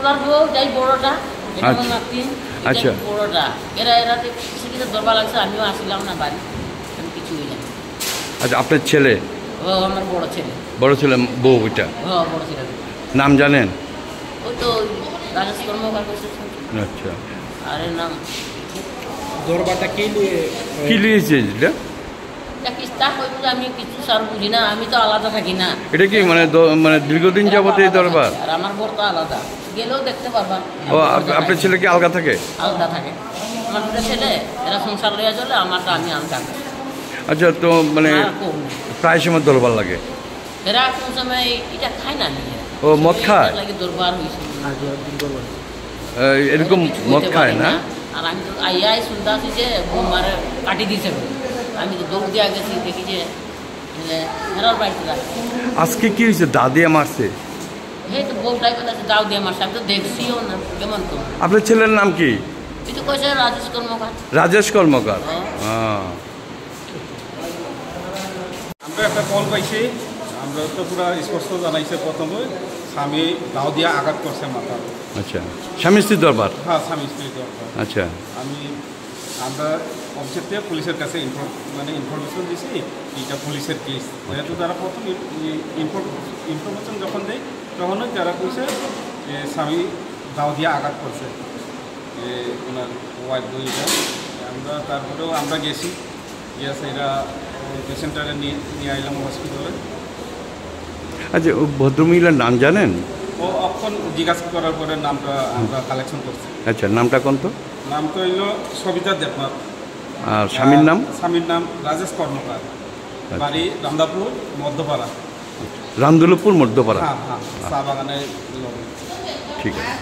আমার বউ যাই বড়টা, আচ্ছা। আচ্ছা। বড়টা এরা কিছু দরবার লাগছে, আমিও আসলাম না বাড়ি, আমি কিছুই না। আচ্ছা, আপনার ছেলে? ও আমার বড় ছেলে। বড় ছেলে বউ এটা? হ্যাঁ, বড় ছেলে। নাম জানেন? ওই তো রাজেশ কর্মকার করছে। আচ্ছা, আরে নাম দরবারটা কি লিয়েছে এটা? আমি কিছু স্যার বুঝি না, আমি তো আলাদা থাকি না। এটা কি মানে দীর্ঘদিন যাবত এই দরবার? আর আমার বর তো আলাদা, গেলেও দেখতে পারবা। ও, আপনার ছেলে কি আলগা থাকে? আলাদা থাকে। আমার দুটো ছেলে, এরা সংসার লইয়া চলে, আমারটা আমি আলাদা। আচ্ছা, তো মানে প্রায় সময় দরবার লাগে? এরা কোন সময় এটা খায় না। ও মদ খায়? লাগে দরবার হয়েছে এরকম মদ খায় না? আর আমি তো আইয়াই শুনতে আছি যে বোমারে কাটি দিয়েছে। আমি তো দৌড় দিয়ে গেছি, দেখি যে হেরার বাড়িতে রাখছে। আজকে কি হয়েছে? দা দিয়ে মারছে? এই তো বউটাই বলেছে দাও দিয়ে মারছে, আমি তো দেখছিও না। কেমন তো? আপনার ছেলের নাম কি? কিছু কয়েছে রাজেশ কর্মকার। রাজেশ কর্মকার। আমরা একটা কল পাইছি, আমরা তো পুরো স্পষ্ট জানাইছে প্রথমে স্বামী দাও দিয়া আঘাত করছে মাথা। আচ্ছা, স্বামী স্ত্রীর দরবার? হ্যাঁ, স্বামী স্ত্রীর দরবার। আচ্ছা, আমরা অফিসের থেকে পুলিশের কাছে ইনফরমেশন দিছি এটা পুলিশের কেস। যেহেতু তারা প্রথম ইনফরমেশন যখন দেয় তখনই তারা কইছে যে স্বামী দাও দিয়া আঘাত করছে ওনার ওয়াইফ বইটা। তারপরেও আমরা গেছি, গিয়েছে এরা পেশেন্টারে নিয়ে আইলাম হসপিটালে। আচ্ছা, ও ভদ্রমহিলার নাম জানেন? ও অক্ষণ জিজ্ঞাসা করার পরে নামটা আমরা কালেকশন করছি। আচ্ছা, নামটা কোন? তো নামটা হইল সবিতা দেবনাথ। আর স্বামীর নাম? স্বামীর নাম রাজেশ কর্মকার, বাড়ি রামদাপুর মধ্যপাড়া। রামদুলপুর মধ্যপাড়া। হ্যাঁ, চা বাগানে। ঠিক আছে।